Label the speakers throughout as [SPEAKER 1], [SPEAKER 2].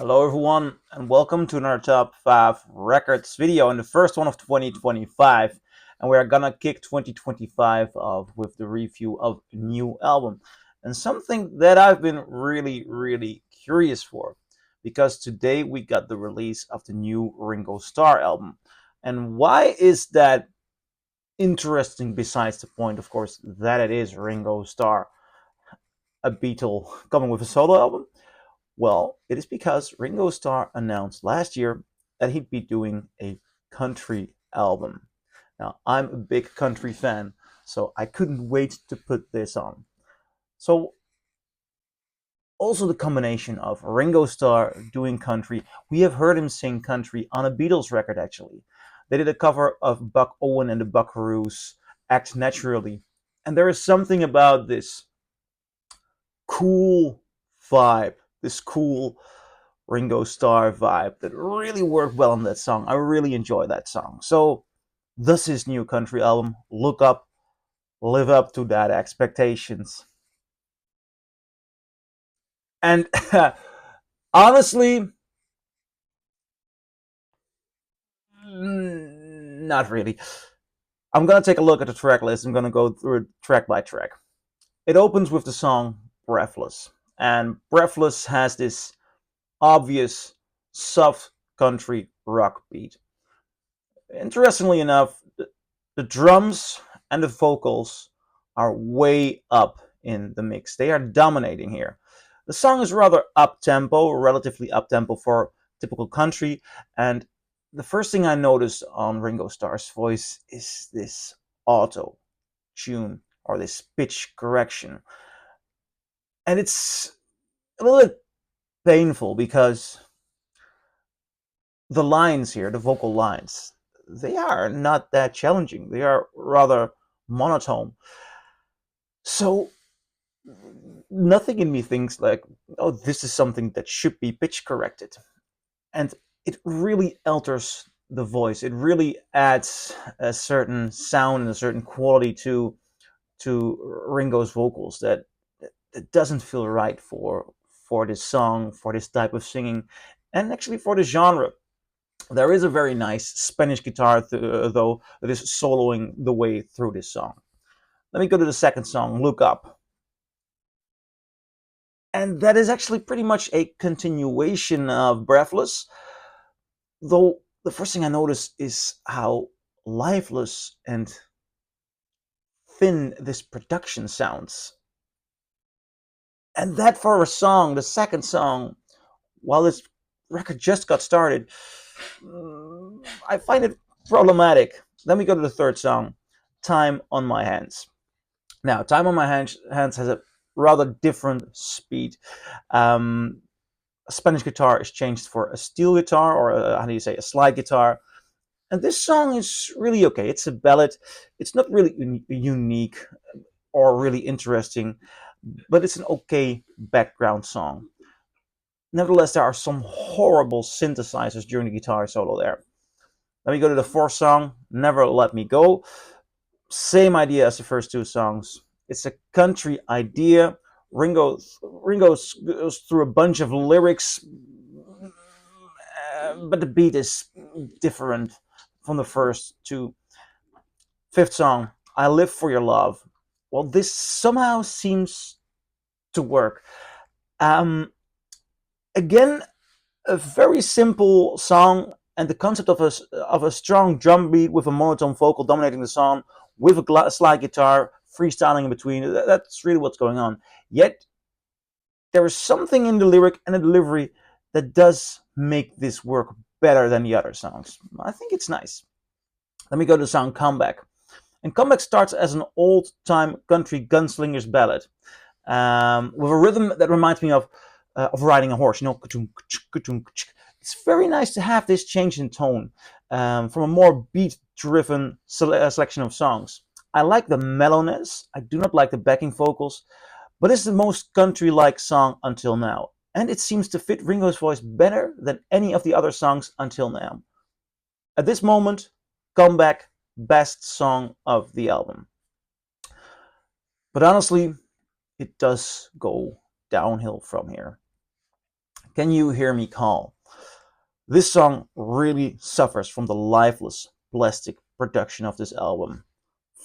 [SPEAKER 1] Hello everyone and welcome to another top 5 records video and the first one of 2025, and we are gonna kick 2025 off with the review of a new album and something that I've been really curious for, because today we got the release of the new Ringo Starr album. And why is that interesting? Besides the point, of course, that it is Ringo Starr, a Beatle coming with a solo album. Well, it is because Ringo Starr announced last year that he'd be doing a country album. Now, I'm a big country fan, so I couldn't wait to put this on. So, also the combination of Ringo Starr doing country, we have heard him sing country on a Beatles record actually. They did a cover of Buck Owen and the Buckaroos, Act Naturally. And there is something about this cool vibe, this cool Ringo Starr vibe that really worked well on that song. I really enjoy that song. So, thus his new country album, Look Up, live up to that expectations. And honestly, not really. I'm gonna take a look at the track list. I'm gonna go through it track by track. It opens with the song Breathless. And Breathless has this obvious soft country rock beat. Interestingly enough, the drums and the vocals are way up in the mix. They are dominating here. The song is rather up tempo, relatively up tempo for typical country, and the first thing I noticed on Ringo Starr's voice is this auto tune or this pitch correction. And it's a little bit painful because the lines here, the vocal lines, they are not that challenging. They are rather monotone. So nothing in me thinks like, oh, this is something that should be pitch corrected. And it really alters the voice. It really adds a certain sound and a certain quality to Ringo's vocals that doesn't feel right for this song, for this type of singing, and actually for the genre. There is a very nice Spanish guitar, though, that is soloing the way through this song. Let me go to the second song, Look Up. And that is actually pretty much a continuation of Breathless, though the first thing I notice is how lifeless and thin this production sounds. And that for a song, the second song, while this record just got started, I find it problematic. Then we go to the third song, Time on My Hands. Now, Time on My Hands has a rather different speed. Um, a Spanish guitar is changed for a steel guitar, or how do you say, a slide guitar. And this song is really okay. It's a ballad. It's not really unique or really interesting, but it's an okay background song. Nevertheless, there are some horrible synthesizers during the guitar solo there. Let me go to the fourth song, Never Let Me Go. Same idea as the first two songs. It's a country idea. Ringo goes through a bunch of lyrics, but the beat is different from the first two. Fifth song, I Live for Your Love. Well, this somehow seems to work. Um, Again, a very simple song, and the concept of a strong drum beat with a monotone vocal dominating the song with a slide guitar freestyling in between. That's really what's going on. Yet there is something in the lyric and the delivery that does make this work better than the other songs. I think it's nice. Let me go to the song Comeback. And Comeback starts as an old-time country gunslinger's ballad, with a rhythm that reminds me of riding a horse. You know, it's very nice to have this change in tone from a more beat-driven selection of songs. I like the mellowness. I do not like the backing vocals, but it's the most country-like song until now, and it seems to fit Ringo's voice better than any of the other songs until now. At this moment, Comeback, best song of the album. But honestly, it does go downhill from here. Can You Hear Me Call? This song really suffers from the lifeless plastic production of this album.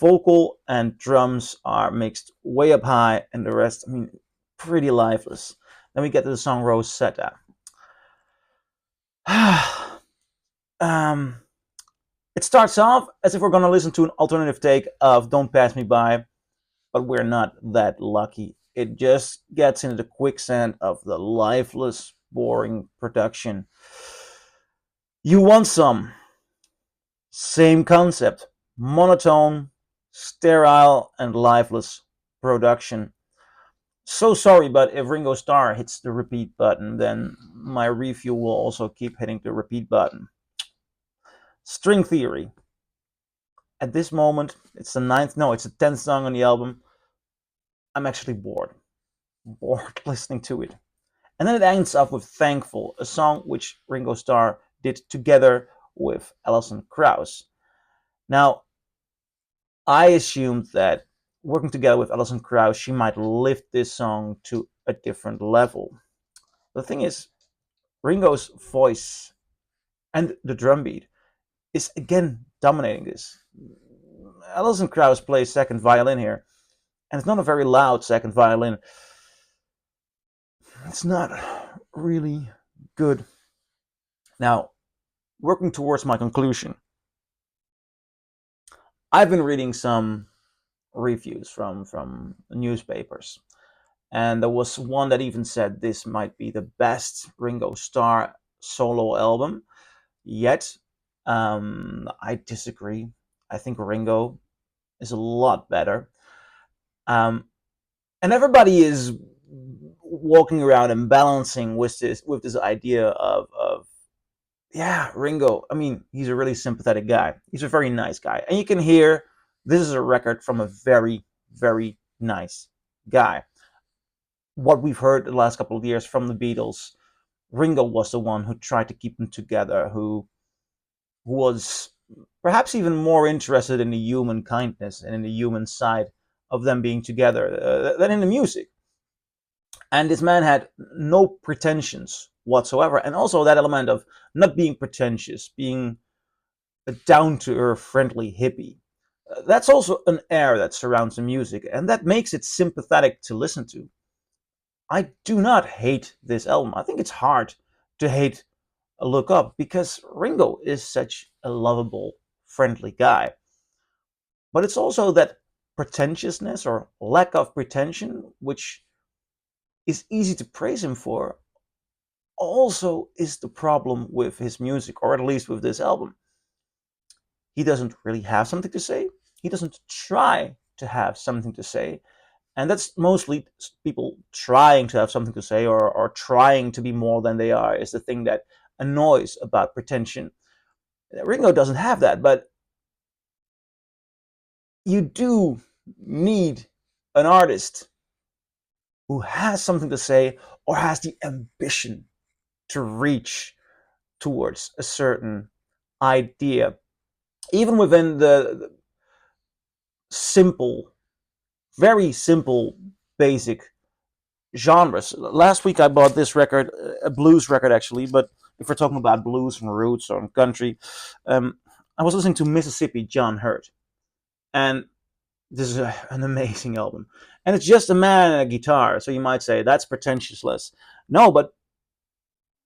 [SPEAKER 1] Vocal and drums are mixed way up high, and the rest, I mean, pretty lifeless. Then we get to the song Rosetta. um, it starts off as if we're going to listen to an alternative take of Don't Pass Me By, but we're not that lucky. It just gets into the quicksand of the lifeless, boring production. You Want Some? Same concept. Monotone, sterile, and lifeless production. So sorry, but if Ringo Starr hits the repeat button, then my review will also keep hitting the repeat button. String Theory. At this moment, it's it's the 10th song on the album. I'm actually bored. Bored listening to it. And then it ends up with Thankful, a song which Ringo Starr did together with Alison Krauss. Now, I assumed that working together with Alison Krauss, she might lift this song to a different level. The thing is, Ringo's voice and the drum beat is again dominating this. Alison Krauss plays second violin here, and it's not a very loud second violin. It's not really good. Now, working towards my conclusion, I've been reading some reviews from newspapers, and there was one that even said this might be the best Ringo Starr solo album yet. I disagree. I think Ringo is a lot better. Um, and everybody is walking around and balancing with this idea of yeah, Ringo. I mean, he's a really sympathetic guy. He's a very nice guy, and you can hear this is a record from a very very nice guy. What we've heard the last couple of years from the Beatles, Ringo was the one who tried to keep them together, who was perhaps even more interested in the human kindness and in the human side of them being together than in the music. And this man had no pretensions whatsoever, and also that element of not being pretentious, being a down-to-earth, friendly hippie. That's also an air that surrounds the music, and that makes it sympathetic to listen to. I do not hate this album. I think it's hard to hate a Look Up because Ringo is such a lovable, friendly guy. But it's also that pretentiousness or lack of pretension, which is easy to praise him for, also is the problem with his music, or at least with this album. He doesn't really have something to say. He doesn't try to have something to say. And that's mostly people trying to have something to say or trying to be more than they are is the thing that annoys about pretension. Ringo doesn't have that, but you do need an artist who has something to say or has the ambition to reach towards a certain idea, even within the simple, very simple, basic genres. Last week I bought this record, a blues record actually, but if we're talking about blues and roots or country, I was listening to Mississippi John Hurt, and this is an amazing album. And it's just a man and a guitar, so you might say that's pretentiousness. No, but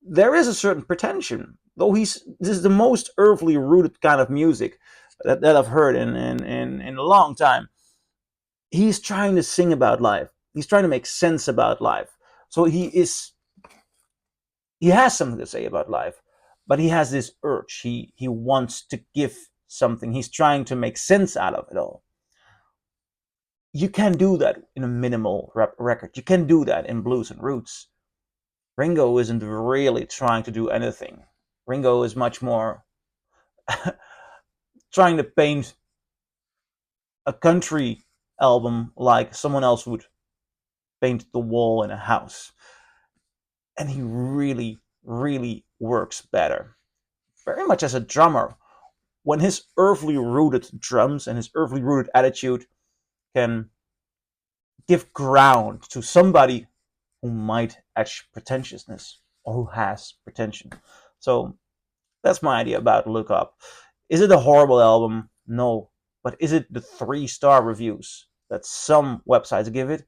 [SPEAKER 1] there is a certain pretension, though this is the most earthly rooted kind of music that I've heard in a long time. He's trying to sing about life. He's trying to make sense about life. So he has something to say about life, but he has this urge. He wants to give something. He's trying to make sense out of it all. You can do that in a minimal record. You can do that in blues and roots. Ringo isn't really trying to do anything. Ringo is much more trying to paint a country album like someone else would paint the wall in a house. And he really, really works better. Very much as a drummer. When his earthly rooted drums and his earthly rooted attitude can give ground to somebody who might edge pretentiousness or who has pretension. So that's my idea about Look Up. Is it a horrible album? No. But is it the 3-star reviews that some websites give it?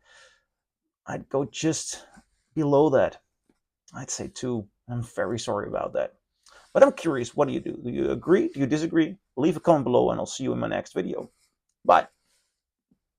[SPEAKER 1] I'd go just below that. I'd say 2. I'm very sorry about that. But I'm curious, what do you do? Do you agree? Do you disagree? Leave a comment below and I'll see you in my next video. Bye.